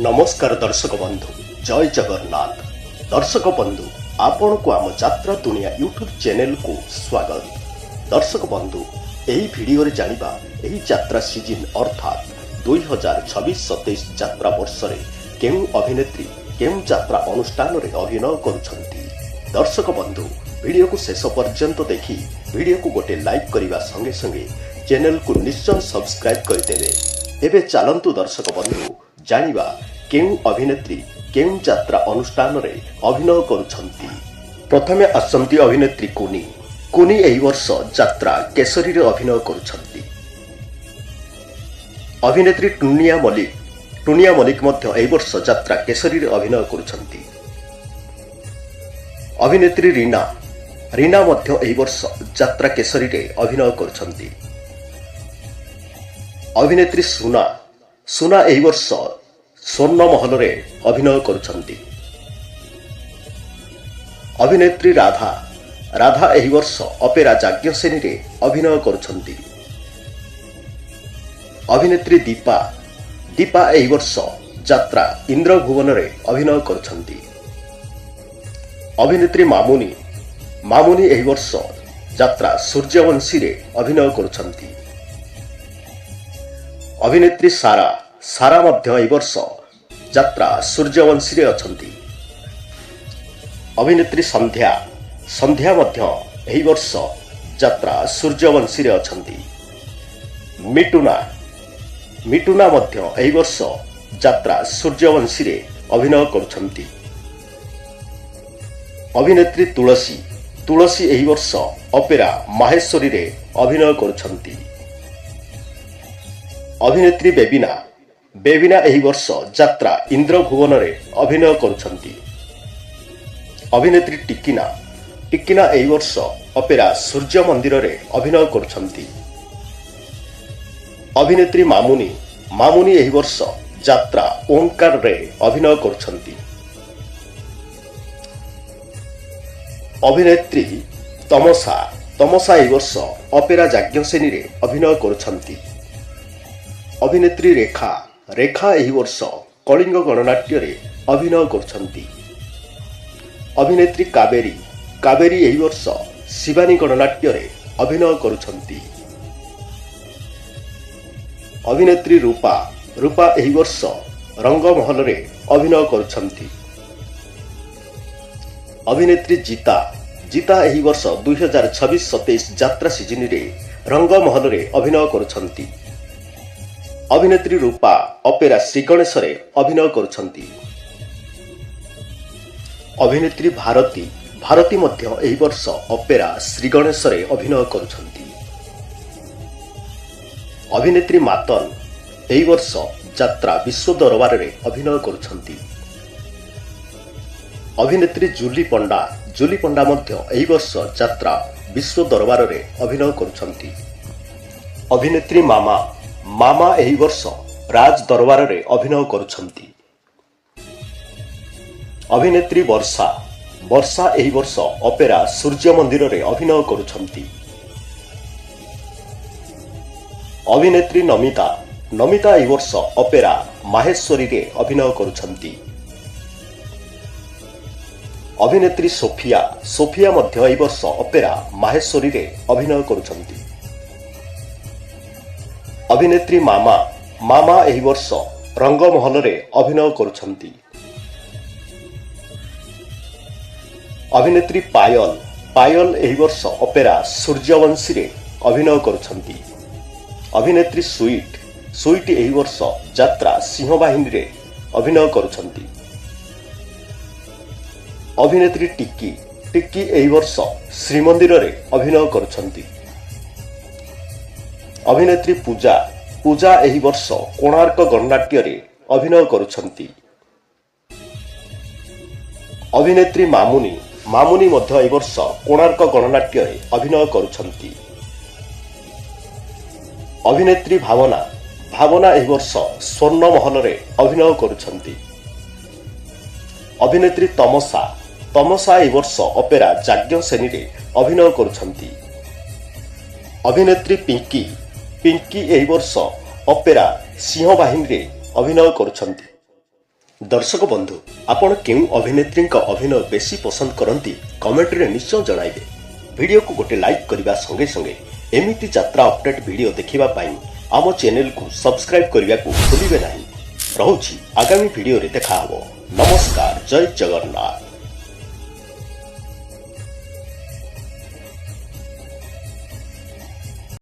नमस्कार दर्शक बंधु जय जगन्नाथ। दर्शक बंधु आपण को आम यात्रा दुनिया यूट्यूब चैनल को स्वागत। दर्शक बंधु यही वीडियो रे जानिबा एही यात्रा सीजन अर्थात 2026-27 यात्रा वर्ष रे केउ अभिनेत्री केउ यात्रा अनुष्ठान रे अभिनय करुछंती। दर्शक बंधु वीडियो को शेष पर्यंत देखि वीडियो को गोटे लाइक करिबा संगे संगे चैनल को निश्चय सब्सक्राइब करदेवे। एबे चलंतु दर्शक बंधु जानिबा केउ अभिनेत्री केउ यात्रा अनुष्ठान रे अभिनय करुछंती। प्रथमे आसंती अभिनेत्री कुनी। कुनी एही वर्ष यात्रा केसरी रे अभिनय करुछंती। अभिनेत्री टुनिया मलिक मध्य एही वर्ष यात्रा केसरी रे अभिनय करुछंती। अभिनेत्री रीना मध्य एही वर्ष यात्रा केसरी रे अभिनय करुछंती। अभिनेत्री सुना एही वर्ष स्वर्ण महल रे अभिनय करुछंती। अभिनेत्री राधा एही वर्ष अपेरा जाज्ञसेनी रे अभिनय करुछंती। अभिनेत्री दीपा एही वर्ष यात्रा इंद्रभुवन रे अभिनय करुछंती। अभिनेत्री मामुनी एही वर्ष यात्रा सूर्यवंशी रे अभिनय करुछंती। अभिनेत्री सारा मध्य एही वर्ष यात्रा सूर्यवंशी रे अछंती। अभिनेत्री संध्या मध्य एही वर्ष यात्रा सूर्यवंशी रे अछंती। मिटुना मध्य एही वर्ष यात्रा सूर्यवंशी रे अभिनय करुछंती। अभिनेत्री तुलसी एही वर्ष अपेरा माहेश्वरी रे अभिनय करुछंती। अभिनेत्री बेबिना एही वर्ष यात्रा इंद्रभुवन रे अभिनय करुछंती। अभिनेत्री टिकिना एही वर्ष अपेरा सूर्य मंदिर रे अभिनय करुछंती। अभिनेत्री मामुनी एही वर्ष यात्रा ओंकार रे अभिनय करुछंती। अभिनेत्री तमसा एही वर्ष अपेरा जाज्ञसेनी रे अभिनय करुछंती। अभिनेत्री रेखा एही वर्ष कलिंग गणनाट्य रे अभिनय करुछंती। अभिनेत्री कावेरी एही वर्ष शिवानी गणनाट्य रे अभिनय करुछंती। अभिनेत्री रूपा एही वर्ष रंगमहल रे अभिनय करुछंती। अभिनेत्री जीता एही वर्ष 2026-27 यात्रा सीजन रे रंगमहल रे अभिनय करुछंती। अभिनेत्री रूपा अपेरा श्रीगणेश रे अभिनय करुछंती। अभिनेत्री भारती मध्य एही वर्ष अपेरा श्रीगणेश रे अभिनय करुछंती। अभिनेत्री मातन एही वर्ष यात्रा विश्व दरबार रे अभिनय करुछंती। अभिनेत्री जूली पंडा मध्य एही वर्ष यात्रा विश्व दरबार रे अभिनय करुछंती। अभिनेत्री मामा एही वर्ष राज दरबार रे अभिनय करुछंती। अभिनेत्री वर्षा एही वर्ष अपेरा सूर्य मंदिर रे अभिनय करुछंती। अभिनेत्री नमिता एही वर्ष अपेरा माहेश्वरी रे अभिनय करुछंती। अभिनेत्री सोफिया मध्य एही वर्ष अपेरा माहेश्वरी रे अभिनय करुछंती। अभिनेत्री मामा एही वर्ष रंगमहल रे अभिनय करुछंती। अभिनेत्री पायल एही वर्ष अपेरा सूर्यवंशी रे अभिनय करुछंती। अभिनेत्री स्वीट एही वर्ष यात्रा सिंहवाहिनी रे अभिनय करुछंती। अभिनेत्री टिक्की एही वर्ष श्रीमंदिर रे अभिनय करुछंती। अभिनेत्री पूजा एही वर्ष कोणार्क गणनाट्य रे अभिनय करुछंती। अभिनेत्री मामुनी मध्य एही वर्ष कोणार्क गणनाट्य रे अभिनय करुछंती। अभिनेत्री भावना एही वर्ष स्वर्ण महल रे अभिनय करुछंती। अभिनेत्री तमसा एही वर्ष अपेरा जाज्ञसेनी रे अभिनय करुछंती। अभिनेत्री पिंकी एही वर्ष अपेरा सिंहवाहिनी रे अभिनय करुछंती। दर्शक बंधु आपण केउं अभिनेत्रीଙ୍କ अभिनय बेसी पसंद करंती कमेंट रे निश्चय जणाइबे। वीडियो को गोटे लाइक करबा संगे संगे एमिति यात्रा अपडेट वीडियो देखिबा पई आम चैनल को सब्सक्राइब करबा को भूलिबे नाही। रहुछि आगामी वीडियो रे देखा हबो। नमस्कार, जय जगन्नाथ।